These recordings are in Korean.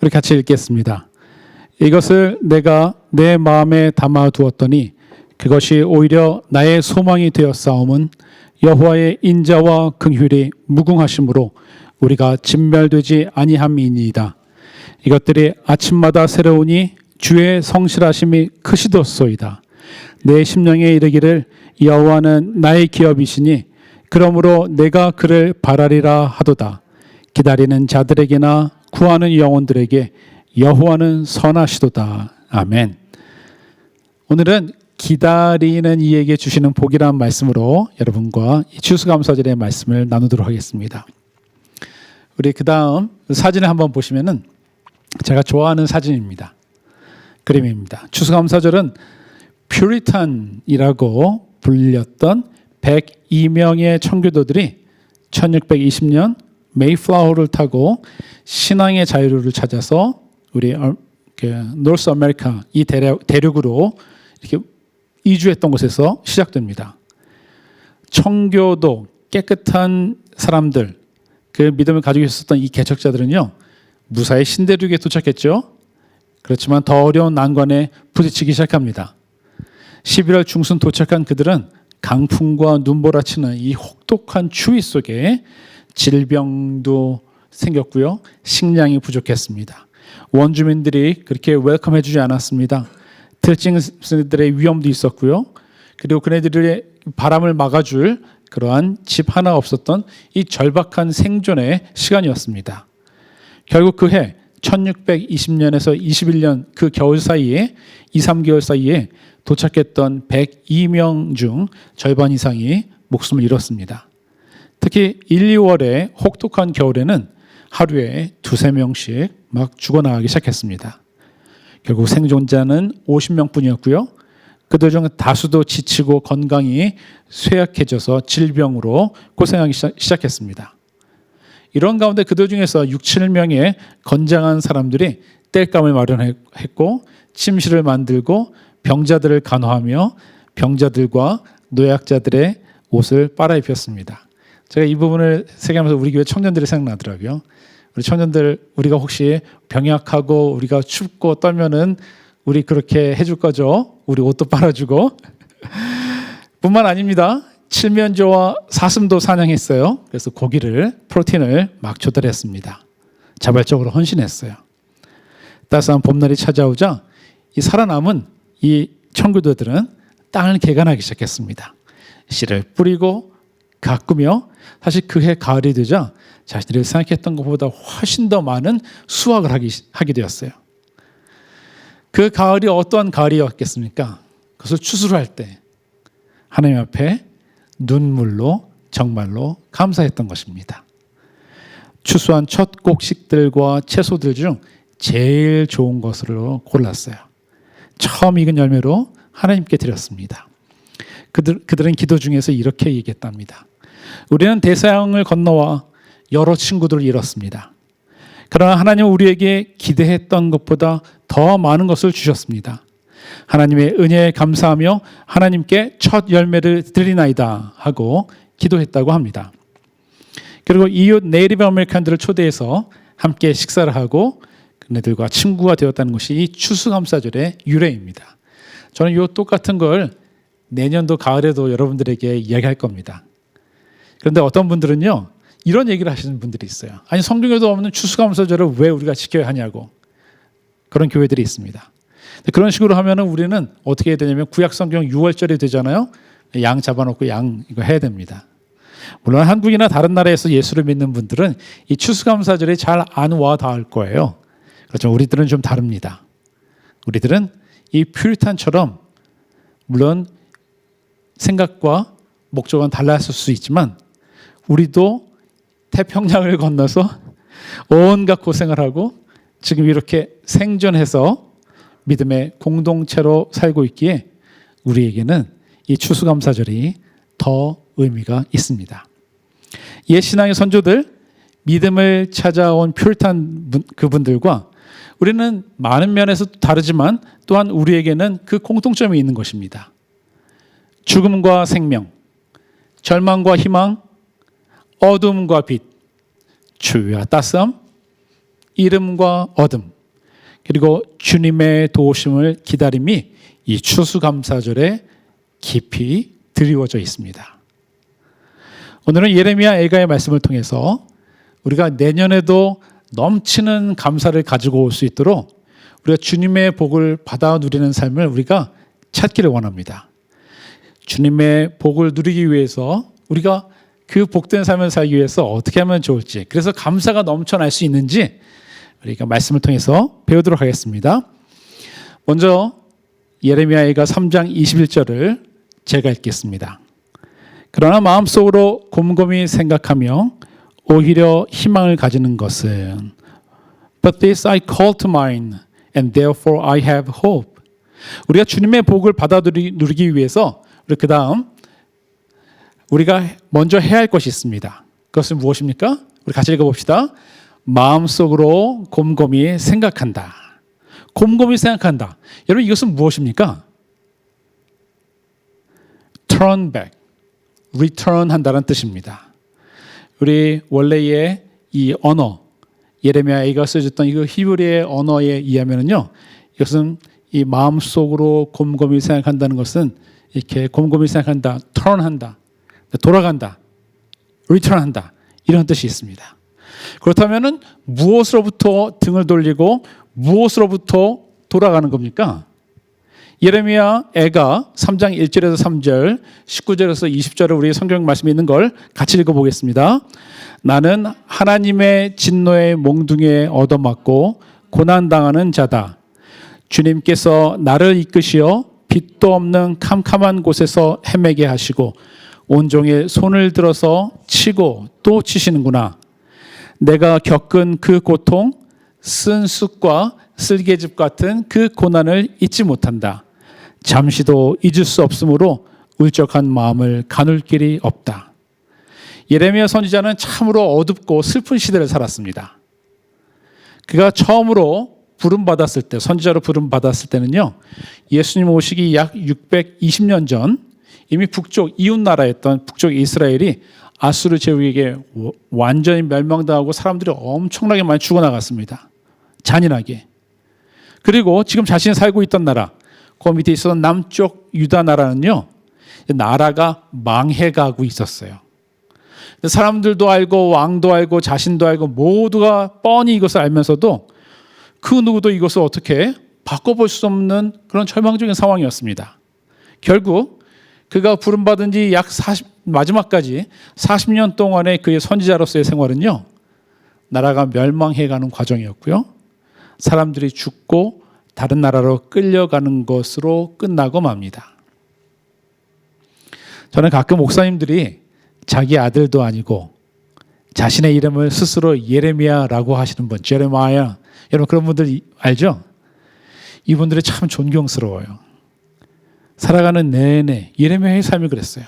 우리 같이 읽겠습니다. 이것을 내가 내 마음에 담아두었더니 그것이 오히려 나의 소망이 되었사옴은 여호와의 인자와 긍휼이 무궁하심으로 우리가 진멸되지 아니함이니이다. 이것들이 아침마다 새로우니 주의 성실하심이 크시도소이다. 내 심령에 이르기를 여호와는 나의 기업이시니 그러므로 내가 그를 바라리라 하도다. 기다리는 자들에게나 구하는 영혼들에게 여호와는 선하시도다. 아멘. 오늘은 기다리는 이에게 주시는 복이라는 말씀으로 여러분과 이 추수감사절의 말씀을 나누도록 하겠습니다. 우리 그 다음 사진을 한번 보시면은 제가 좋아하는 사진입니다. 그림입니다. 추수감사절은 퓨리탄이라고 불렸던 102명의 청교도들이 1620년 메이플라워를 타고 신앙의 자유를 찾아서 우리 노스 아메리카 이 대륙으로 이렇게 이주했던 곳에서 시작됩니다. 청교도 깨끗한 사람들, 그 믿음을 가지고 있었던 이 개척자들은요, 무사히 신대륙에 도착했죠. 그렇지만 더 어려운 난관에 부딪히기 시작합니다. 11월 중순 도착한 그들은 강풍과 눈보라치는 이 혹독한 추위 속에 질병도 생겼고요. 식량이 부족했습니다. 원주민들이 그렇게 웰컴해 주지 않았습니다. 들짐승들의 위험도 있었고요. 그리고 그네들의 바람을 막아줄 그러한 집 하나 없었던 이 절박한 생존의 시간이었습니다. 결국 그해 1620년에서 21년 그 겨울 사이에 2, 3개월 사이에 도착했던 102명 중 절반 이상이 목숨을 잃었습니다. 특히 1, 2월의 혹독한 겨울에는 하루에 2, 3명씩 막 죽어나가기 시작했습니다. 결국 생존자는 50명뿐이었고요. 그들 중 다수도 지치고 건강이 쇠약해져서 질병으로 고생하기 시작했습니다. 이런 가운데 그들 중에서 6, 7명의 건장한 사람들이 땔감을 마련했고 침실을 만들고 병자들을 간호하며 병자들과 노약자들의 옷을 빨아입혔습니다. 제가 이 부분을 생각하면서 우리 교회 청년들이 생각나더라고요. 우리 청년들, 우리가 혹시 병약하고 우리가 춥고 떨면은 우리 그렇게 해줄 거죠. 우리 옷도 빨아주고. 뿐만 아닙니다. 칠면조와 사슴도 사냥했어요. 그래서 고기를, 프로틴을 막 조달했습니다. 자발적으로 헌신했어요. 따스한 봄날이 찾아오자 이 살아남은 이 청교도들은 땅을 개간하기 시작했습니다. 씨를 뿌리고 가꾸며 사실 그해 가을이 되자 자신들이 생각했던 것보다 훨씬 더 많은 수확을 하게 되었어요. 그 가을이 어떠한 가을이었겠습니까? 그것을 추수할 때 하나님 앞에 눈물로 정말로 감사했던 것입니다. 추수한 첫 곡식들과 채소들 중 제일 좋은 것으로 골랐어요. 처음 익은 열매로 하나님께 드렸습니다. 그들은 기도 중에서 이렇게 얘기했답니다. 우리는 대서양을 건너와 여러 친구들을 잃었습니다. 그러나 하나님은 우리에게 기대했던 것보다 더 많은 것을 주셨습니다. 하나님의 은혜에 감사하며 하나님께 첫 열매를 드리나이다 하고 기도했다고 합니다. 그리고 이웃 네이티브 아메리칸들을 초대해서 함께 식사를 하고 그네들과 친구가 되었다는 것이 이 추수감사절의 유래입니다. 저는 이 똑같은 걸 내년도 가을에도 여러분들에게 이야기할 겁니다. 그런데 어떤 분들은요, 이런 얘기를 하시는 분들이 있어요. 아니, 성경에도 없는 추수감사절을 왜 우리가 지켜야 하냐고. 그런 교회들이 있습니다. 그런 식으로 하면은 우리는 어떻게 해야 되냐면 구약성경 6월절이 되잖아요. 양 잡아놓고 양 이거 해야 됩니다. 물론 한국이나 다른 나라에서 예수를 믿는 분들은 이 추수감사절이 잘 안 와 닿을 거예요. 그렇죠. 우리들은 좀 다릅니다. 우리들은 이 퓨리탄처럼 물론 생각과 목적은 달랐을 수 있지만 우리도 태평양을 건너서 온갖 고생을 하고 지금 이렇게 생존해서 믿음의 공동체로 살고 있기에 우리에게는 이 추수감사절이 더 의미가 있습니다. 옛 신앙의 선조들, 믿음을 찾아온 퓨리탄 그분들과 우리는 많은 면에서 다르지만 또한 우리에게는 그 공통점이 있는 것입니다. 죽음과 생명, 절망과 희망, 어둠과 빛, 추위와 따스함, 이름과 얻음, 그리고 주님의 도우심을 기다림이 이 추수감사절에 깊이 드리워져 있습니다. 오늘은 예레미야 애가의 말씀을 통해서 우리가 내년에도 넘치는 감사를 가지고 올 수 있도록 우리가 주님의 복을 받아 누리는 삶을 우리가 찾기를 원합니다. 주님의 복을 누리기 위해서 우리가 그 복된 삶을 살기 위해서 어떻게 하면 좋을지, 그래서 감사가 넘쳐날 수 있는지 우리가 말씀을 통해서 배우도록 하겠습니다. 먼저 예레미야가 3장 21절을 제가 읽겠습니다. 그러나 마음속으로 곰곰이 생각하며 오히려 희망을 가지는 것은 But this I call to mind and therefore I have hope. 우리가 주님의 복을 받아 누리기 위해서 우리 그 다음 우리가 먼저 해야 할 것이 있습니다. 그것은 무엇입니까? 우리 같이 읽어봅시다. 마음속으로 곰곰이 생각한다. 곰곰이 생각한다. 여러분 이것은 무엇입니까? Turn back, return 한다는 뜻입니다. 우리 원래의 이 언어, 예레미야가 써줬던 이 히브리의 언어에 의하면요, 이것은 이 마음속으로 곰곰이 생각한다는 것은 이렇게 곰곰이 생각한다, turn한다, 돌아간다, return한다 이런 뜻이 있습니다. 그렇다면은 무엇으로부터 등을 돌리고 무엇으로부터 돌아가는 겁니까? 예레미야 애가 3장 1절에서 3절, 19절에서 20절에 우리 성경 말씀이 있는 걸 같이 읽어보겠습니다. 나는 하나님의 진노의 몽둥이에 얻어맞고 고난당하는 자다. 주님께서 나를 이끄시어 빛도 없는 캄캄한 곳에서 헤매게 하시고 온종일 손을 들어서 치고 또 치시는구나. 내가 겪은 그 고통, 쓴 쑥과 쓸개즙 같은 그 고난을 잊지 못한다. 잠시도 잊을 수 없으므로 울적한 마음을 가눌 길이 없다. 예레미야 선지자는 참으로 어둡고 슬픈 시대를 살았습니다. 그가 처음으로 부름받았을 때, 선지자로 부름받았을 때는요, 예수님 오시기 약 620년 전 이미 북쪽 이웃나라였던 북쪽 이스라엘이 아수르 제국에게 완전히 멸망당하고 사람들이 엄청나게 많이 죽어나갔습니다. 잔인하게. 그리고 지금 자신이 살고 있던 나라, 그 밑에 있었던 남쪽 유다 나라는요, 나라가 망해가고 있었어요. 사람들도 알고 왕도 알고 자신도 알고 모두가 뻔히 이것을 알면서도 그 누구도 이것을 어떻게 바꿔볼 수 없는 그런 절망적인 상황이었습니다. 결국 그가 부름받은 지 약 마지막까지 40년 동안의 그의 선지자로서의 생활은요, 나라가 멸망해가는 과정이었고요, 사람들이 죽고 다른 나라로 끌려가는 것으로 끝나고 맙니다. 저는 가끔 목사님들이 자기 아들도 아니고 자신의 이름을 스스로 예레미야라고 하시는 분, 제레마야, 여러분 그런 분들 알죠? 이분들이 참 존경스러워요. 살아가는 내내, 예레미야의 삶이 그랬어요.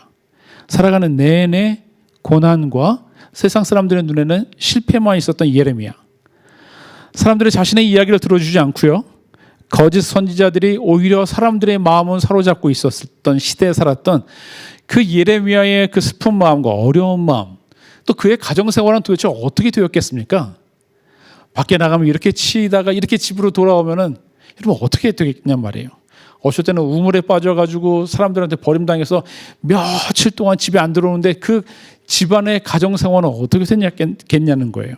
살아가는 내내 고난과 세상 사람들의 눈에는 실패만 있었던 예레미야. 사람들이 자신의 이야기를 들어주지 않고요, 거짓 선지자들이 오히려 사람들의 마음을 사로잡고 있었던 시대에 살았던 그 예레미야의 그 슬픈 마음과 어려운 마음, 또 그의 가정생활은 도대체 어떻게 되었겠습니까? 밖에 나가면 이렇게 치다가 이렇게 집으로 돌아오면은 여러분 어떻게 되겠냔 말이에요. 어쩔 때는 우물에 빠져가지고 사람들한테 버림당해서 며칠 동안 집에 안 들어오는데 그 집안의 가정생활은 어떻게 됐냐는 거예요.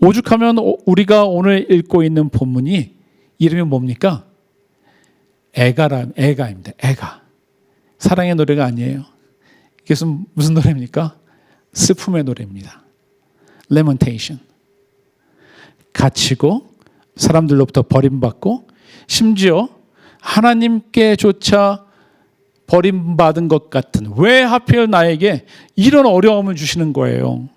오죽하면 우리가 오늘 읽고 있는 본문이 이름이 뭡니까? 애가입니다. 애가. 사랑의 노래가 아니에요. 이게 무슨 노래입니까? 슬픔의 노래입니다. Lamentation. 갇히고 사람들로부터 버림받고 심지어 하나님께조차 버림받은 것 같은, 왜 하필 나에게 이런 어려움을 주시는 거예요?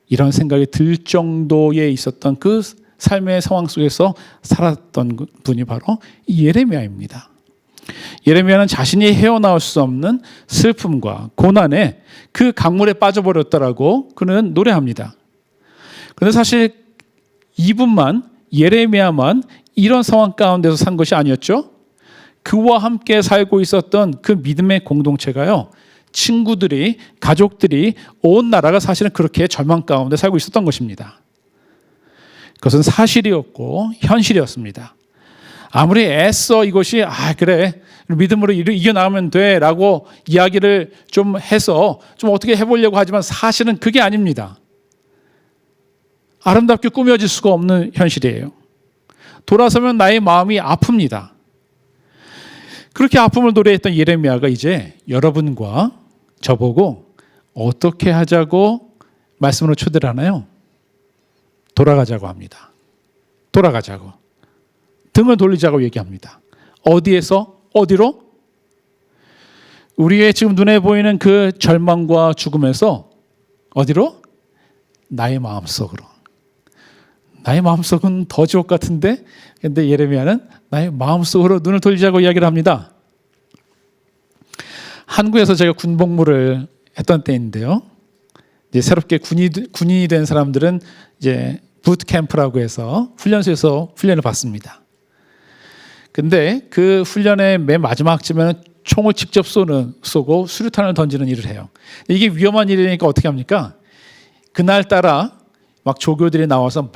이런 생각이 들 정도에 있었던 그 삶의 상황 속에서 살았던 분이 바로 예레미야입니다. 예레미야는 자신이 헤어나올 수 없는 슬픔과 고난에 그 강물에 빠져버렸다라고 그는 노래합니다. 그런데 사실 이분만, 예레미야만 이런 상황 가운데서 산 것이 아니었죠. 그와 함께 살고 있었던 그 믿음의 공동체가요, 친구들이, 가족들이, 온 나라가 사실은 그렇게 절망 가운데 살고 있었던 것입니다. 그것은 사실이었고 현실이었습니다. 아무리 애써 이것이 그래 믿음으로 이겨나가면 돼 라고 이야기를 좀 해서 좀 어떻게 해보려고 하지만 사실은 그게 아닙니다. 아름답게 꾸며질 수가 없는 현실이에요. 돌아서면 나의 마음이 아픕니다. 그렇게 아픔을 노래했던 예레미야가 이제 여러분과 저보고 어떻게 하자고 말씀으로 초대를 하나요? 돌아가자고 합니다. 돌아가자고. 등을 돌리자고 얘기합니다. 어디에서 어디로? 우리의 지금 눈에 보이는 그 절망과 죽음에서 어디로? 나의 마음속으로. 나의 마음속은 더 지옥 같은데, 근데 예레미야는 나의 마음속으로 눈을 돌리자고 이야기를 합니다. 한국에서 제가 군복무를 했던 때인데요. 이제 새롭게 군인이 된 사람들은 이제 부트 캠프라고 해서 훈련소에서 훈련을 받습니다. 근데 그 훈련의 맨 마지막쯤에는 총을 직접 쏘고 수류탄을 던지는 일을 해요. 이게 위험한 일이니까 어떻게 합니까? 그날따라 막 조교들이 나와서 막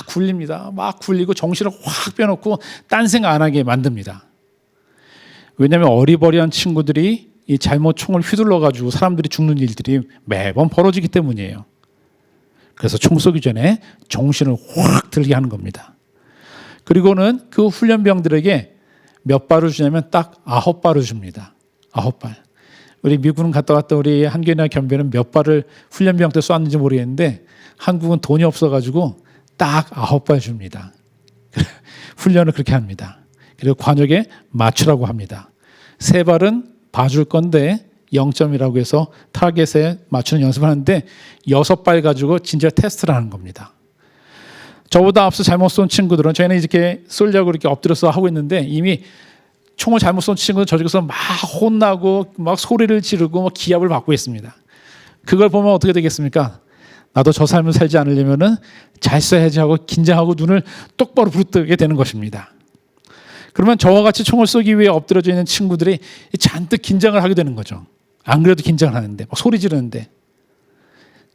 굴립니다. 막 굴리고 정신을 확 빼놓고 딴 생각 안 하게 만듭니다. 왜냐하면 어리버리한 친구들이 이 잘못 총을 휘둘러가지고 사람들이 죽는 일들이 매번 벌어지기 때문이에요. 그래서 총 쏘기 전에 정신을 확 들게 하는 겁니다. 그리고는 그 훈련병들에게 몇 발을 주냐면 딱 9발을 줍니다. 9발. 우리 미국은 갔다 왔던 우리 한균이나 겸배는 몇 발을 훈련병 때 쐈는지 모르겠는데 한국은 돈이 없어가지고 딱 9발 줍니다. 훈련을 그렇게 합니다. 그리고 관역에 맞추라고 합니다. 3발은 봐줄 건데 0점이라고 해서 타겟에 맞추는 연습을 하는데 6발 가지고 진짜 테스트를 하는 겁니다. 저보다 앞서 잘못 쏜 친구들은 저희는 이렇게 쏠려고 이렇게 엎드려서 하고 있는데 이미 총을 잘못 쏜 친구는 저쪽에서 막 혼나고 막 소리를 지르고 막 기합을 받고 있습니다. 그걸 보면 어떻게 되겠습니까? 나도 저 삶을 살지 않으려면은 잘 써야지 하고 긴장하고 눈을 똑바로 부릅뜨게 되는 것입니다. 그러면 저와 같이 총을 쏘기 위해 엎드려져 있는 친구들이 잔뜩 긴장을 하게 되는 거죠. 안 그래도 긴장을 하는데 막 소리 지르는데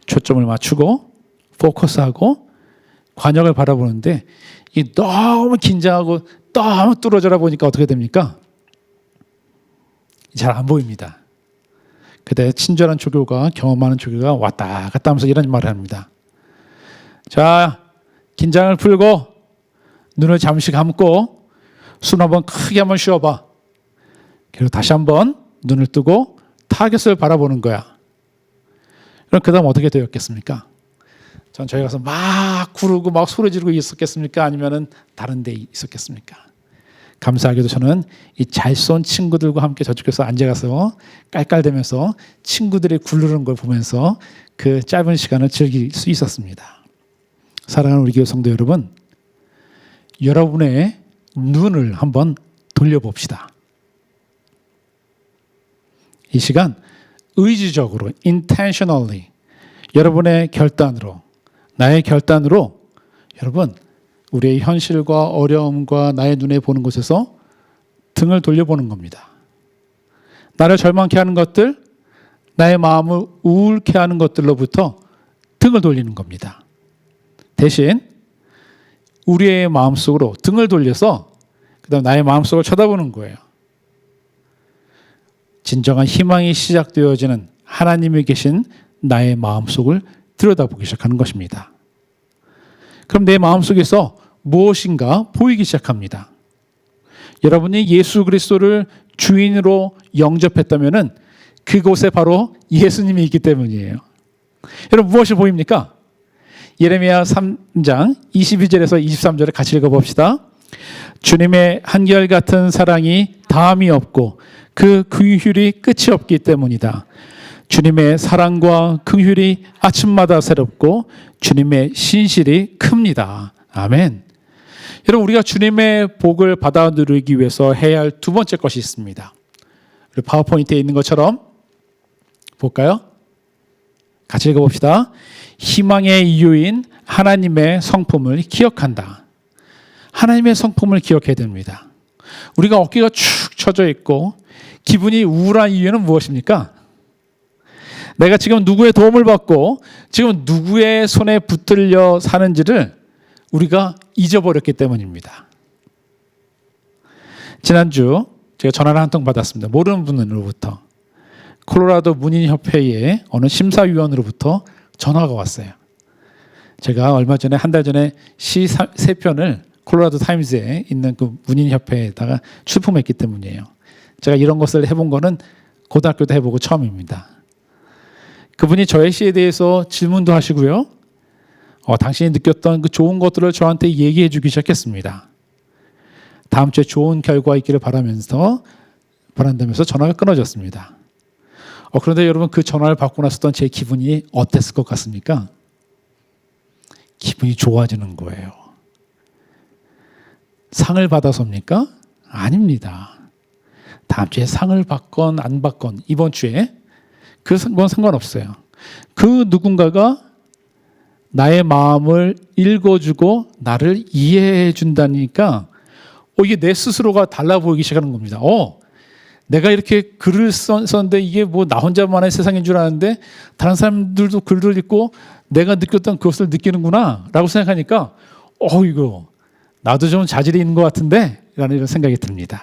초점을 맞추고 포커스하고 관역을 바라보는데 이 너무 긴장하고 너무 뚫어져라 보니까 어떻게 됩니까? 잘 안 보입니다. 그때 친절한 조교가 경험하는 조교가 왔다 갔다 하면서 이런 말을 합니다. 자, 긴장을 풀고 눈을 잠시 감고 숨 한번 크게 한번 쉬어봐. 그리고 다시 한번 눈을 뜨고 타겟을 바라보는 거야. 그럼 그 다음 어떻게 되었겠습니까? 전 저희 가서 막 구르고 막 소리 지르고 있었겠습니까? 아니면은 다른 데 있었겠습니까? 감사하게도 저는 이 잘 쏜 친구들과 함께 저쪽에서 앉아가서 깔깔대면서 친구들이 굴르는 걸 보면서 그 짧은 시간을 즐길 수 있었습니다. 사랑하는 우리 교회 성도 여러분, 여러분의 눈을 한번 돌려봅시다. 이 시간 의지적으로, intentionally, 여러분의 결단으로, 나의 결단으로 여러분 우리의 현실과 어려움과 나의 눈에 보는 곳에서 등을 돌려보는 겁니다. 나를 절망케 하는 것들, 나의 마음을 우울케 하는 것들로부터 등을 돌리는 겁니다. 대신 우리의 마음속으로 등을 돌려서 그다음 나의 마음속을 쳐다보는 거예요. 진정한 희망이 시작되어지는 하나님이 계신 나의 마음속을 들여다보기 시작하는 것입니다. 그럼 내 마음속에서 무엇인가 보이기 시작합니다. 여러분이 예수 그리스도를 주인으로 영접했다면 그곳에 바로 예수님이 있기 때문이에요. 여러분 무엇이 보입니까? 예레미야 3장 22절에서 23절을 같이 읽어봅시다. 주님의 한결같은 사랑이 다함이 없고 그 긍휼이 끝이 없기 때문이다. 주님의 사랑과 긍휼이 아침마다 새롭고 주님의 신실이 큽니다. 아멘. 여러분 우리가 주님의 복을 받아 누리기 위해서 해야 할 두 번째 것이 있습니다. 우리 파워포인트에 있는 것처럼 볼까요? 같이 읽어봅시다. 희망의 이유인 하나님의 성품을 기억한다. 하나님의 성품을 기억해야 됩니다. 우리가 어깨가 축 처져 있고 기분이 우울한 이유는 무엇입니까? 내가 지금 누구의 도움을 받고 지금 누구의 손에 붙들려 사는지를 우리가 잊어버렸기 때문입니다. 지난주 제가 전화를 한 통 받았습니다. 모르는 분으로부터. 콜로라도 문인협회의 어느 심사위원으로부터 전화가 왔어요. 제가 얼마 전에 한 달 전에 시 3편을 콜로라도 타임즈에 있는 그 문인협회에다가 출품했기 때문이에요. 제가 이런 것을 해본 거는 고등학교도 해보고 처음입니다. 그분이 저의 시에 대해서 질문도 하시고요. 당신이 느꼈던 그 좋은 것들을 저한테 얘기해 주기 시작했습니다. 다음 주에 좋은 결과 있기를 바란다면서 전화가 끊어졌습니다. 그런데 여러분, 그 전화를 받고 났었던 제 기분이 어땠을 것 같습니까? 기분이 좋아지는 거예요. 상을 받아서입니까? 아닙니다. 다음 주에 상을 받건 안 받건 이번 주에 그건 상관없어요. 그 누군가가 나의 마음을 읽어주고 나를 이해해 준다니까 이게 내 스스로가 달라 보이기 시작하는 겁니다. 내가 이렇게 글을 썼는데 이게 뭐 나 혼자만의 세상인 줄 아는데 다른 사람들도 글을 읽고 내가 느꼈던 그것을 느끼는구나 라고 생각하니까 이거 나도 좀 자질이 있는 것 같은데 라는 이런 생각이 듭니다.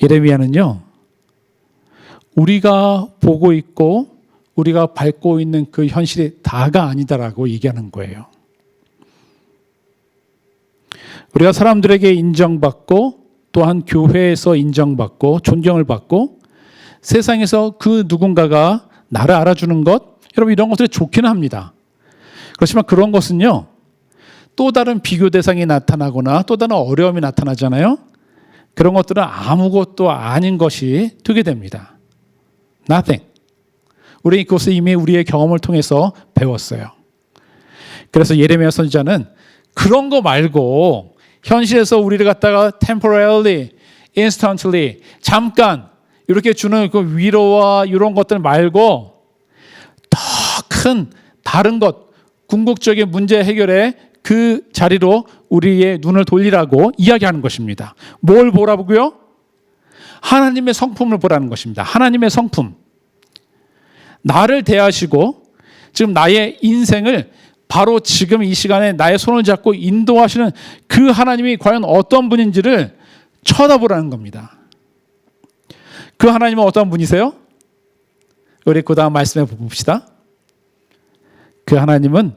예레미야는요, 우리가 보고 있고 우리가 밟고 있는 그 현실이 다가 아니다라고 얘기하는 거예요. 우리가 사람들에게 인정받고 또한 교회에서 인정받고 존경을 받고 세상에서 그 누군가가 나를 알아주는 것, 여러분 이런 것들이 좋기는 합니다. 그렇지만 그런 것은요, 또 다른 비교 대상이 나타나거나 또 다른 어려움이 나타나잖아요. 그런 것들은 아무것도 아닌 것이 되게 됩니다. Nothing. 우리 그것을 이미 우리의 경험을 통해서 배웠어요. 그래서 예레미야 선지자는 그런 거 말고 현실에서 우리를 갖다가 temporarily, instantly, 잠깐 이렇게 주는 그 위로와 이런 것들 말고 더 큰 다른 것, 궁극적인 문제 해결에 그 자리로 우리의 눈을 돌리라고 이야기하는 것입니다. 뭘 보라고요? 하나님의 성품을 보라는 것입니다. 하나님의 성품. 나를 대하시고 지금 나의 인생을 바로 지금 이 시간에 나의 손을 잡고 인도하시는 그 하나님이 과연 어떤 분인지를 쳐다보라는 겁니다. 그 하나님은 어떤 분이세요? 우리 그 다음 말씀에 봅시다. 그 하나님은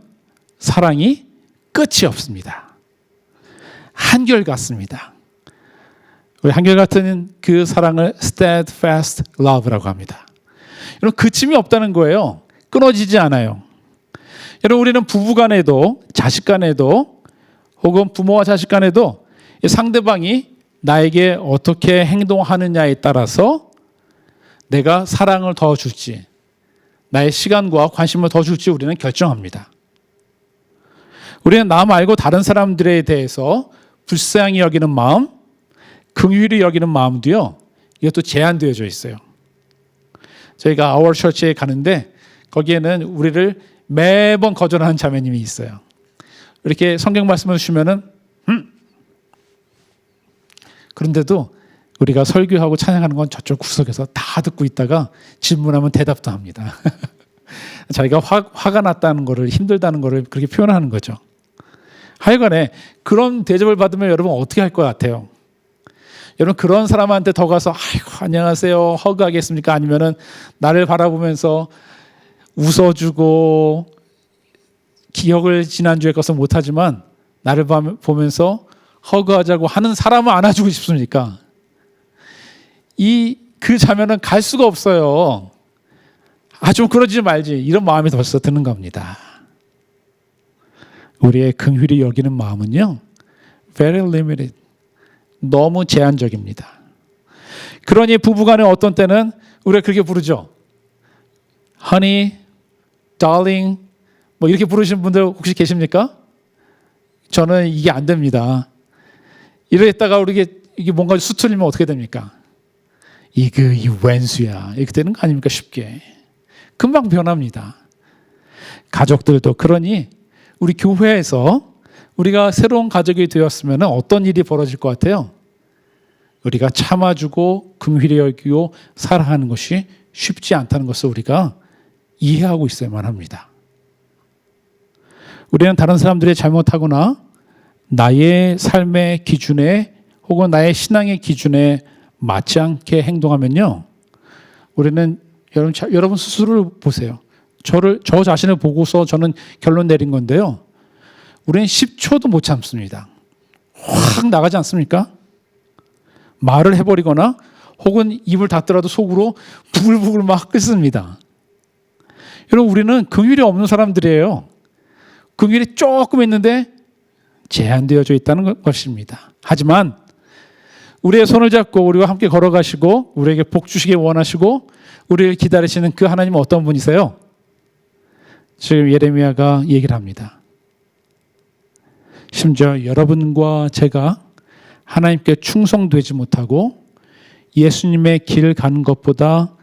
사랑이 끝이 없습니다. 한결같습니다. 우리 한결같은 그 사랑을 steadfast love라고 합니다. 여러분, 그침이 없다는 거예요. 끊어지지 않아요. 여러분, 우리는 부부 간에도 자식 간에도 혹은 부모와 자식 간에도 상대방이 나에게 어떻게 행동하느냐에 따라서 내가 사랑을 더 줄지 나의 시간과 관심을 더 줄지 우리는 결정합니다. 우리는 나 말고 다른 사람들에 대해서 불쌍히 여기는 마음, 긍휼히 여기는 마음도요, 이것도 제한되어져 있어요. 저희가 Our Church에 가는데 거기에는 우리를 매번 거절하는 자매님이 있어요. 이렇게 성경 말씀을 주시면은 그런데도 우리가 설교하고 찬양하는 건 저쪽 구석에서 다 듣고 있다가 질문하면 대답도 합니다. 자기가 화가 났다는 거를, 힘들다는 거를 그렇게 표현하는 거죠. 하여간에 그런 대접을 받으면 여러분 어떻게 할 것 같아요? 여러분, 그런 사람한테 더 가서 아이고 안녕하세요 허그하겠습니까? 아니면은 나를 바라보면서 웃어주고 기억을 지난주에 것은 못하지만 나를 보면서 허그하자고 하는 사람을 안아주고 싶습니까? 그 자매는 갈 수가 없어요. 좀 그러지 말지, 이런 마음이 벌써 드는 겁니다. 우리의 긍휼히 여기는 마음은요, very limited, 너무 제한적입니다. 그러니 부부간에 어떤 때는 우리가 그렇게 부르죠. Honey, darling, 뭐 이렇게 부르시는 분들 혹시 계십니까? 저는 이게 안 됩니다. 이러다가 이게 뭔가 수틀리면 어떻게 됩니까? 이 웬수야, 이렇게 되는 거 아닙니까? 쉽게 금방 변합니다. 가족들도 그러니 우리 교회에서 우리가 새로운 가족이 되었으면 어떤 일이 벌어질 것 같아요? 우리가 참아주고 긍휼히 여기고 사랑하는 것이 쉽지 않다는 것을 우리가 이해하고 있어야만 합니다. 우리는 다른 사람들이 잘못하거나 나의 삶의 기준에 혹은 나의 신앙의 기준에 맞지 않게 행동하면요, 우리는 여러분 스스로를 보세요. 저 자신을 보고서 저는 결론 내린 건데요, 우리는 10초도 못 참습니다. 확 나가지 않습니까? 말을 해버리거나 혹은 입을 닫더라도 속으로 부글부글 막 끓습니다. 여러분, 우리는 긍휼이 없는 사람들이에요. 긍휼이 조금 있는데 제한되어져 있다는 것입니다. 하지만 우리의 손을 잡고 우리와 함께 걸어가시고 우리에게 복 주시길 원하시고 우리를 기다리시는 그 하나님은 어떤 분이세요? 지금 예레미야가 얘기를 합니다. 심지어 여러분과 제가 하나님께 충성되지 못하고 예수님의 길을 가는 것보다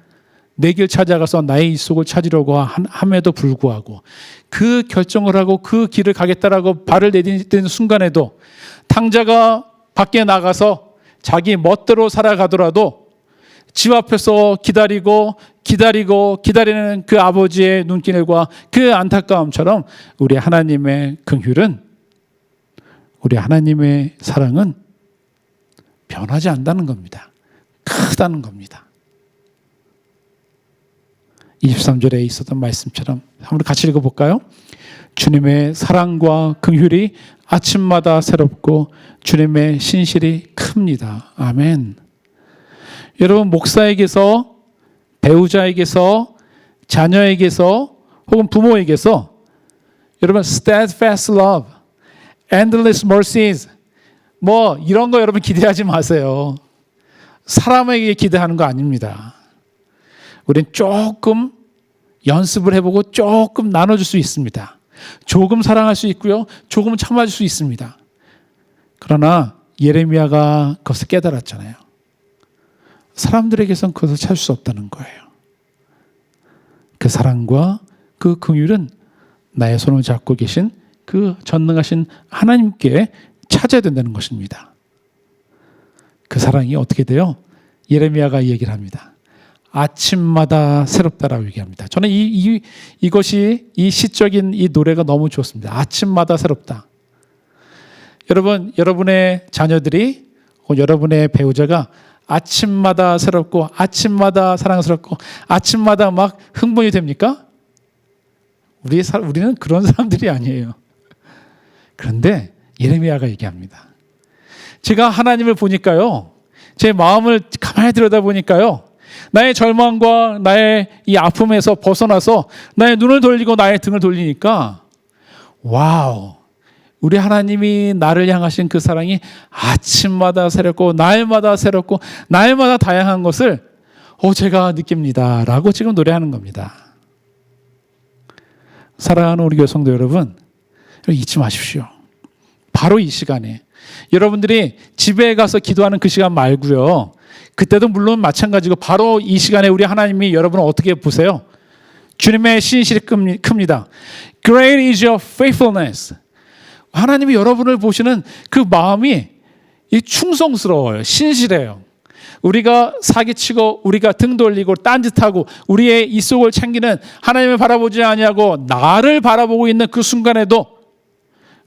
내 길 찾아가서 나의 이속을 찾으려고 함에도 불구하고 그 결정을 하고 그 길을 가겠다라고 발을 내딛는 순간에도 탕자가 밖에 나가서 자기 멋대로 살아가더라도 집 앞에서 기다리는 그 아버지의 눈길과 그 안타까움처럼 우리 하나님의 긍휼은, 우리 하나님의 사랑은 변하지 않는다는 겁니다. 크다는 겁니다. 23절에 있었던 말씀처럼 한번 같이 읽어볼까요? 주님의 사랑과 긍휼이 아침마다 새롭고 주님의 신실이 큽니다. 아멘. 여러분, 목사에게서, 배우자에게서, 자녀에게서 혹은 부모에게서 여러분 steadfast love, endless mercies 뭐 이런 거 여러분 기대하지 마세요. 사람에게 기대하는 거 아닙니다. 우린 조금 연습을 해보고 조금 나눠줄 수 있습니다. 조금 사랑할 수 있고요, 조금 참아줄 수 있습니다. 그러나 예레미야가 그것을 깨달았잖아요. 사람들에게선 그것을 찾을 수 없다는 거예요. 그 사랑과 그 긍휼은 나의 손을 잡고 계신 그 전능하신 하나님께 찾아야 된다는 것입니다. 그 사랑이 어떻게 돼요? 예레미야가 이 얘기를 합니다. 아침마다 새롭다라고 얘기합니다. 저는 이것이 이 시적인 이 노래가 너무 좋습니다. 아침마다 새롭다. 여러분, 여러분의 자녀들이 혹은 여러분의 배우자가 아침마다 새롭고 아침마다 사랑스럽고 아침마다 막 흥분이 됩니까? 우리는 그런 사람들이 아니에요. 그런데 예레미야가 얘기합니다. 제가 하나님을 보니까요, 제 마음을 가만히 들여다보니까요, 나의 절망과 나의 이 아픔에서 벗어나서 나의 눈을 돌리고 나의 등을 돌리니까 와우, 우리 하나님이 나를 향하신 그 사랑이 아침마다 새롭고 날마다 새롭고 날마다 다양한 것을 제가 느낍니다 라고 지금 노래하는 겁니다. 사랑하는 우리 교회 성도 여러분, 잊지 마십시오. 바로 이 시간에 여러분들이 집에 가서 기도하는 그 시간 말고요, 그때도 물론 마찬가지고 바로 이 시간에 우리 하나님이 여러분을 어떻게 보세요? 주님의 신실이 큽니다. Great is your faithfulness. 하나님이 여러분을 보시는 그 마음이 이 충성스러워요. 신실해요. 우리가 사기치고 우리가 등 돌리고 딴짓하고 우리의 이속을 챙기는 하나님을 바라보지 아니하고 나를 바라보고 있는 그 순간에도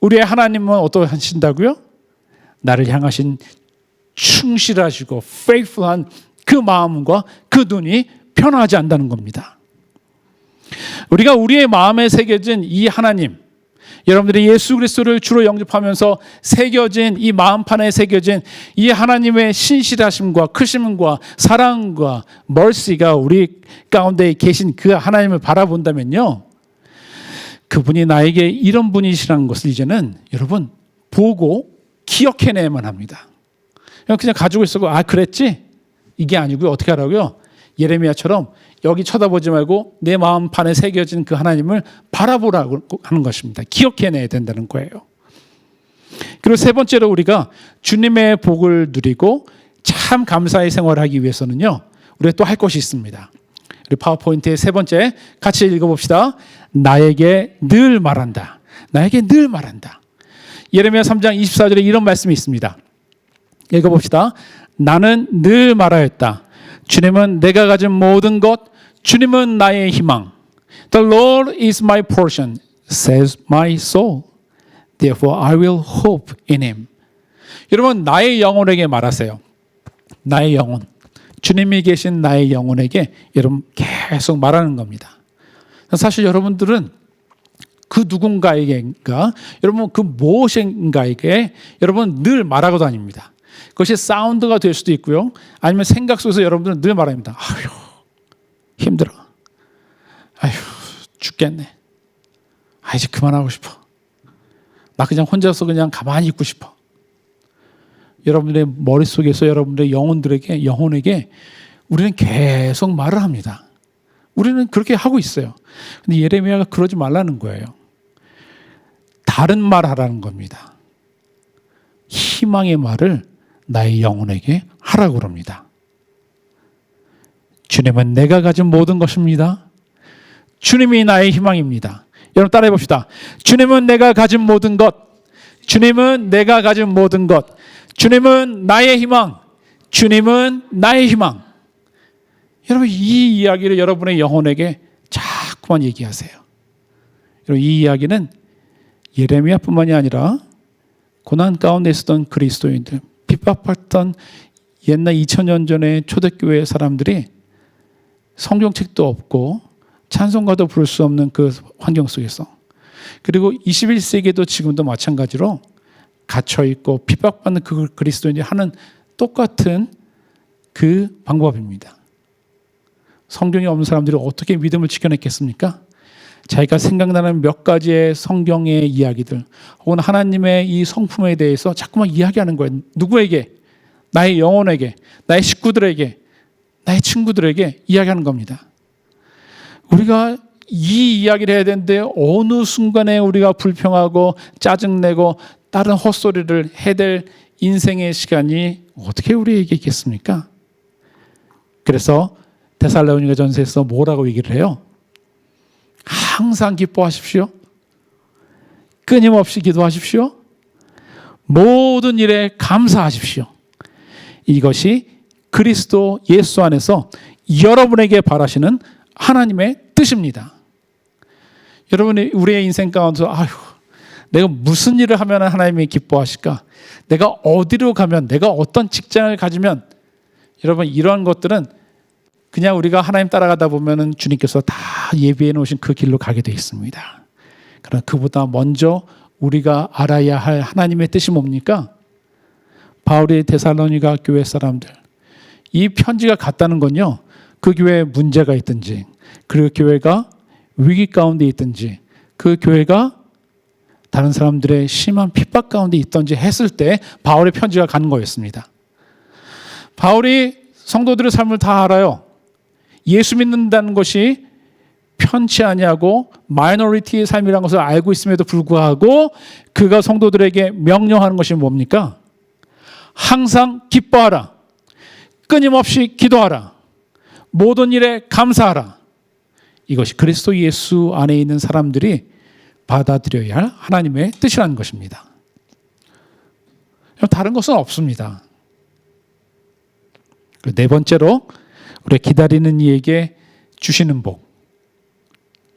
우리의 하나님은 어떠하신다고요? 나를 향하신 충실하시고 faithful한 그 마음과 그 눈이 변하지 않는다는 겁니다. 우리가 우리의 마음에 새겨진 이 하나님, 여러분들이 예수 그리스도를 주로 영접하면서 새겨진 이 마음판에 새겨진 이 하나님의 신실하심과 크심과 사랑과 mercy가 우리 가운데 계신 그 하나님을 바라본다면요, 그분이 나에게 이런 분이시라는 것을 이제는 여러분 보고 기억해내야만 합니다. 그냥 가지고 있었고 그랬지? 이게 아니고요. 어떻게 하라고요? 예레미야처럼 여기 쳐다보지 말고 내 마음판에 새겨진 그 하나님을 바라보라고 하는 것입니다. 기억해내야 된다는 거예요. 그리고 세 번째로 우리가 주님의 복을 누리고 참 감사의 생활을 하기 위해서는요, 우리가 또 할 것이 있습니다. 우리 파워포인트의 세 번째 같이 읽어봅시다. 나에게 늘 말한다. 나에게 늘 말한다. 예레미야 3장 24절에 이런 말씀이 있습니다. 읽어봅시다. 나는 늘 말하였다. 주님은 내가 가진 모든 것, 주님은 나의 희망. The Lord is my portion, says my soul. Therefore I will hope in him. 여러분, 나의 영혼에게 말하세요. 나의 영혼. 주님이 계신 나의 영혼에게 여러분 계속 말하는 겁니다. 사실 여러분들은 그 누군가에게인가, 여러분 그 무엇인가에게 여러분 늘 말하고 다닙니다. 그것이 사운드가 될 수도 있고요. 아니면 생각 속에서 여러분들은 늘 말합니다. 아휴, 힘들어. 아휴, 죽겠네. 아, 이제 그만하고 싶어. 나 그냥 혼자서 그냥 가만히 있고 싶어. 여러분들의 머릿속에서 여러분들의 영혼에게 우리는 계속 말을 합니다. 우리는 그렇게 하고 있어요. 근데 예레미야가 그러지 말라는 거예요. 다른 말 하라는 겁니다. 희망의 말을 나의 영혼에게 하라고 그럽니다. 주님은 내가 가진 모든 것입니다. 주님이 나의 희망입니다. 여러분 따라해 봅시다. 주님은 내가 가진 모든 것. 주님은 내가 가진 모든 것. 주님은 나의 희망. 주님은 나의 희망. 여러분 이 이야기를 여러분의 영혼에게 자꾸만 얘기하세요. 여러분 이 이야기는 예레미야뿐만이 아니라 고난 가운데 있었던 그리스도인들, 핍박받던 옛날 2000년 전의 초대교회 사람들이 성경책도 없고 찬송가도 부를 수 없는 그 환경 속에서, 그리고 21세기에도 지금도 마찬가지로 갇혀있고 핍박받는 그 그리스도인들이 하는 똑같은 그 방법입니다. 성경이 없는 사람들이 어떻게 믿음을 지켜냈겠습니까? 자기가 생각나는 몇 가지의 성경의 이야기들 혹은 하나님의 이 성품에 대해서 자꾸만 이야기하는 거예요. 누구에게? 나의 영혼에게, 나의 식구들에게, 나의 친구들에게 이야기하는 겁니다. 우리가 이 이야기를 해야 되는데 어느 순간에 우리가 불평하고 짜증내고 다른 헛소리를 해야 될 인생의 시간이 어떻게 우리에게 있겠습니까? 그래서 데살로니가 전서에서 뭐라고 얘기를 해요? 항상 기뻐하십시오. 끊임없이 기도하십시오. 모든 일에 감사하십시오. 이것이 그리스도 예수 안에서 여러분에게 바라시는 하나님의 뜻입니다. 여러분이 우리의 인생 가운데서 아휴, 내가 무슨 일을 하면 하나님이 기뻐하실까? 내가 어디로 가면, 내가 어떤 직장을 가지면, 여러분 이러한 것들은 그냥 우리가 하나님 따라가다 보면은 주님께서 다 예비해 놓으신 그 길로 가게 되어 있습니다. 그러나 그보다 먼저 우리가 알아야 할 하나님의 뜻이 뭡니까? 바울이 데살로니가 교회 사람들, 이 편지가 갔다는 건요, 그 교회에 문제가 있든지, 그 교회가 위기 가운데 있든지, 그 교회가 다른 사람들의 심한 핍박 가운데 있든지 했을 때 바울의 편지가 가는 거였습니다. 바울이 성도들의 삶을 다 알아요. 예수 믿는다는 것이 편치 아니하고 마이너리티의 삶이라는 것을 알고 있음에도 불구하고 그가 성도들에게 명령하는 것이 뭡니까? 항상 기뻐하라. 끊임없이 기도하라. 모든 일에 감사하라. 이것이 그리스도 예수 안에 있는 사람들이 받아들여야 할 하나님의 뜻이라는 것입니다. 다른 것은 없습니다. 네 번째로 우리 기다리는 이에게 주시는 복.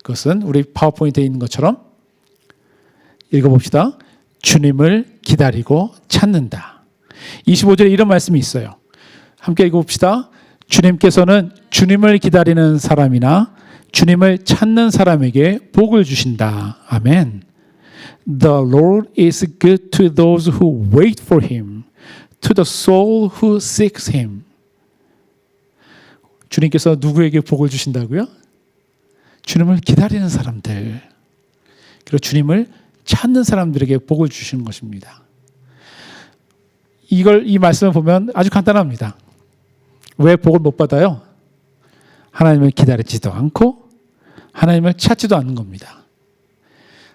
그것은 우리 파워포인트에 있는 것처럼 읽어봅시다. 주님을 기다리고 찾는다. 25절에 이런 말씀이 있어요. 함께 읽어봅시다. 주님께서는 주님을 기다리는 사람이나 주님을 찾는 사람에게 복을 주신다. 아멘. The Lord is good to those who wait for Him, to the soul who seeks Him. 주님께서 누구에게 복을 주신다고요? 주님을 기다리는 사람들, 그리고 주님을 찾는 사람들에게 복을 주시는 것입니다. 이 말씀을 보면 아주 간단합니다. 왜 복을 못 받아요? 하나님을 기다리지도 않고 하나님을 찾지도 않는 겁니다.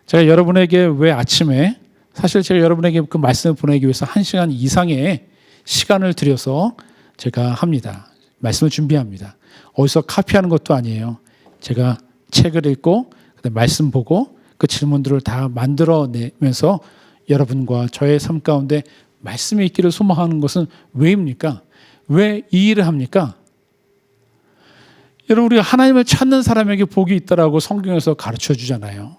제가 여러분에게 왜 아침에, 사실 제가 여러분에게 그 말씀을 보내기 위해서 1시간 이상의 시간을 들여서 제가 합니다. 말씀을 준비합니다. 어디서 카피하는 것도 아니에요. 제가 책을 읽고 그다음에 말씀 보고 그 질문들을 다 만들어내면서 여러분과 저의 삶 가운데 말씀이 있기를 소망하는 것은 왜입니까? 왜 이 일을 합니까? 여러분, 우리가 하나님을 찾는 사람에게 복이 있다라고 성경에서 가르쳐 주잖아요.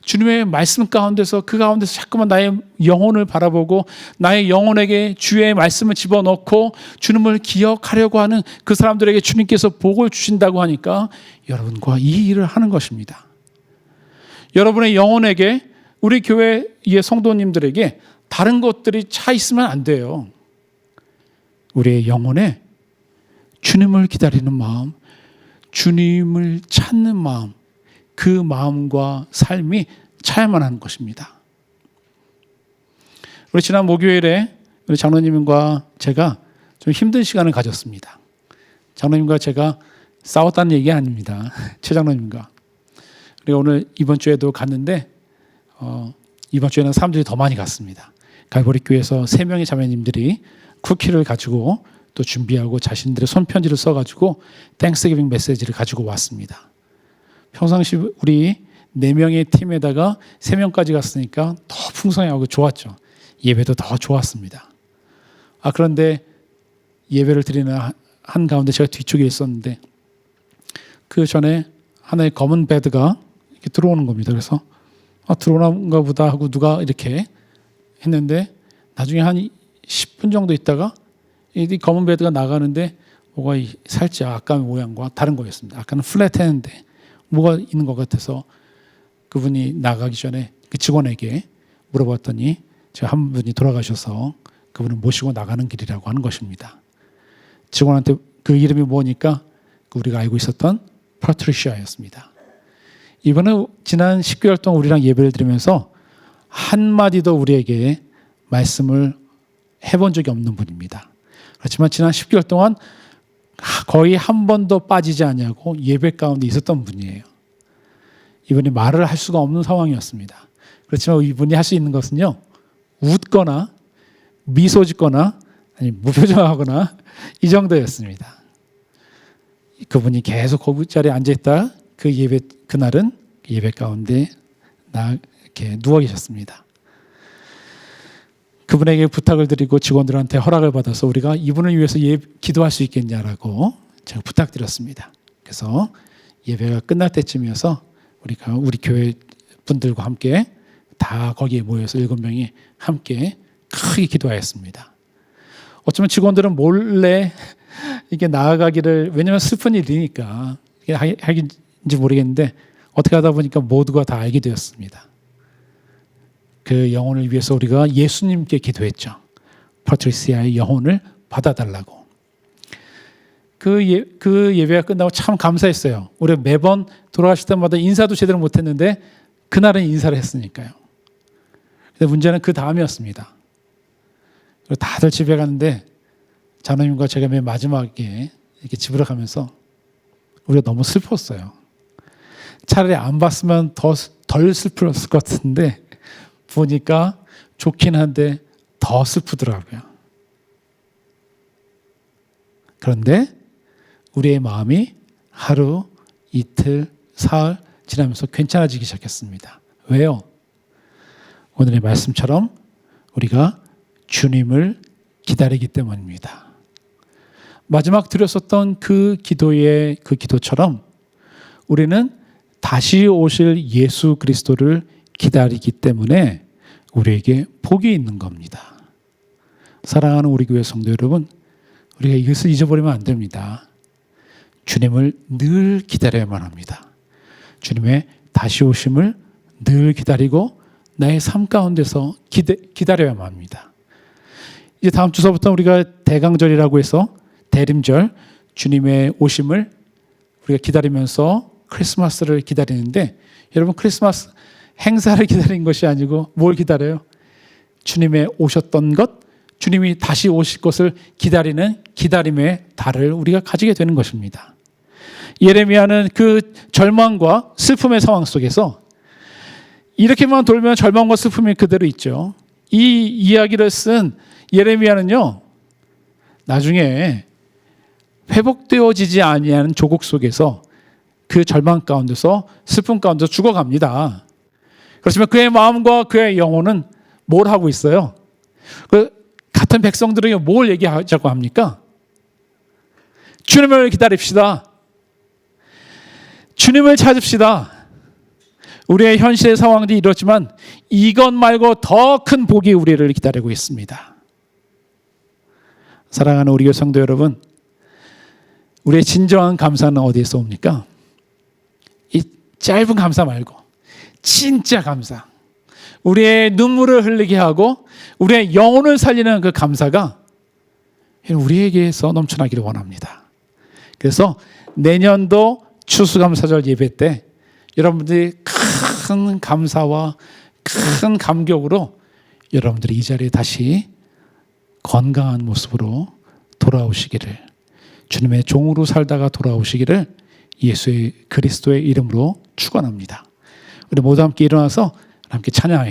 주님의 말씀 가운데서, 그 가운데서 자꾸만 나의 영혼을 바라보고 나의 영혼에게 주의 말씀을 집어넣고 주님을 기억하려고 하는 그 사람들에게 주님께서 복을 주신다고 하니까 여러분과 이 일을 하는 것입니다. 여러분의 영혼에게, 우리 교회의 성도님들에게 다른 것들이 차 있으면 안 돼요. 우리의 영혼에 주님을 기다리는 마음, 주님을 찾는 마음, 그 마음과 삶이 차야만 하는 것입니다. 우리 지난 목요일에 우리 장로님과 제가 좀 힘든 시간을 가졌습니다. 장로님과 제가 싸웠다는 얘기 아닙니다. 최 장로님과. 그리고 오늘 이번 주에도 갔는데 이번 주에는 사람들이 더 많이 갔습니다. 갈보리 교회에서 3명의 자매님들이 쿠키를 가지고 또 준비하고 자신들의 손편지를 써가지고 땡스기빙 메시지를 가지고 왔습니다. 평상시 우리 4명의 팀에다가 3명까지 갔으니까 더 풍성하고 좋았죠. 예배도 더 좋았습니다. 그런데 예배를 드리는 한 가운데 제가 뒤쪽에 있었는데 그 전에 하나의 검은 배드가 이렇게 들어오는 겁니다. 그래서 들어오는가 보다 하고 누가 이렇게 했는데 나중에 한 10분 정도 있다가 이 검은 배드가 나가는데 뭐가 살짝 아까의 모양과 다른 거였습니다. 아까는 플랫했는데 뭐가 있는 것 같아서 그분이 나가기 전에 그 직원에게 물어봤더니 제가 한 분이 돌아가셔서 그분을 모시고 나가는 길이라고 하는 것입니다. 직원한테 그 이름이 뭐니까 우리가 알고 있었던 파트리시아였습니다. 이분은 지난 10개월 동안 우리랑 예배를 드리면서 한마디도 우리에게 말씀을 해본 적이 없는 분입니다. 그렇지만 지난 10개월 동안 거의 한 번도 빠지지 않냐고 예배 가운데 있었던 분이에요. 이분이 말을 할 수가 없는 상황이었습니다. 그렇지만 이분이 할 수 있는 것은요, 웃거나 미소 짓거나 아니 무표정하거나 이 정도였습니다. 그분이 계속 그 자리에 앉아있다 그날은 예배 가운데 이렇게 누워 계셨습니다. 그분에게 부탁을 드리고 직원들한테 허락을 받아서 우리가 이분을 위해서 기도할 수 있겠냐라고 제가 부탁드렸습니다. 그래서 예배가 끝날 때쯤이어서 우리가 우리 교회 분들과 함께 다 거기에 모여서 7명이 함께 크게 기도하였습니다. 어쩌면 직원들은 몰래 이게 나아가기를, 왜냐하면 슬픈 일이니까 이게 하긴지 모르겠는데 어떻게 하다 보니까 모두가 다 알게 되었습니다. 그 영혼을 위해서 우리가 예수님께 기도했죠. 파트리시아의 영혼을 받아달라고. 그 예배가 끝나고 참 감사했어요. 우리 매번 돌아가실 때마다 인사도 제대로 못했는데 그날은 인사를 했으니까요. 근데 문제는 그 다음이었습니다. 다들 집에 가는데 장로님과 제가 맨 마지막에 이렇게 집으로 가면서 우리가 너무 슬펐어요. 차라리 안 봤으면 덜 슬펐을 것 같은데 보니까 좋긴 한데 더 슬프더라고요. 그런데 우리의 마음이 하루, 이틀, 사흘 지나면서 괜찮아지기 시작했습니다. 왜요? 오늘의 말씀처럼 우리가 주님을 기다리기 때문입니다. 마지막 드렸었던 그 기도처럼 우리는 다시 오실 예수 그리스도를 기다리기 때문에 우리에게 복이 있는 겁니다. 사랑하는 우리 교회 성도 여러분, 우리가 이것을 잊어버리면 안 됩니다. 주님을 늘 기다려야만 합니다. 주님의 다시 오심을 늘 기다리고 나의 삶 가운데서 기다려야만 합니다. 이제 다음 주서부터 우리가 대강절이라고 해서 대림절, 주님의 오심을 우리가 기다리면서 크리스마스를 기다리는데, 여러분 크리스마스 행사를 기다리는 것이 아니고 뭘 기다려요? 주님의 오셨던 것, 주님이 다시 오실 것을 기다리는 기다림의 달을 우리가 가지게 되는 것입니다. 예레미야는 그 절망과 슬픔의 상황 속에서 이렇게만 돌면 절망과 슬픔이 그대로 있죠. 이 이야기를 쓴 예레미야는요, 나중에 회복되어지지 아니하는 조국 속에서 그 절망 가운데서 슬픔 가운데서 죽어갑니다. 그렇지만 그의 마음과 그의 영혼은 뭘 하고 있어요? 그 같은 백성들에게 뭘 얘기하자고 합니까? 주님을 기다립시다. 주님을 찾읍시다. 우리의 현실의 상황들이 이렇지만 이것 말고 더 큰 복이 우리를 기다리고 있습니다. 사랑하는 우리 교회 성도 여러분, 우리의 진정한 감사는 어디에서 옵니까? 이 짧은 감사 말고 진짜 감사, 우리의 눈물을 흘리게 하고 우리의 영혼을 살리는 그 감사가 우리에게서 넘쳐나기를 원합니다. 그래서 내년도 추수감사절 예배 때 여러분들이 큰 감사와 큰 감격으로 여러분들이 이 자리에 다시 건강한 모습으로 돌아오시기를, 주님의 종으로 살다가 돌아오시기를 예수의 그리스도의 이름으로 축원합니다. 우리 모두 함께 일어나서 함께 찬양하겠습니다.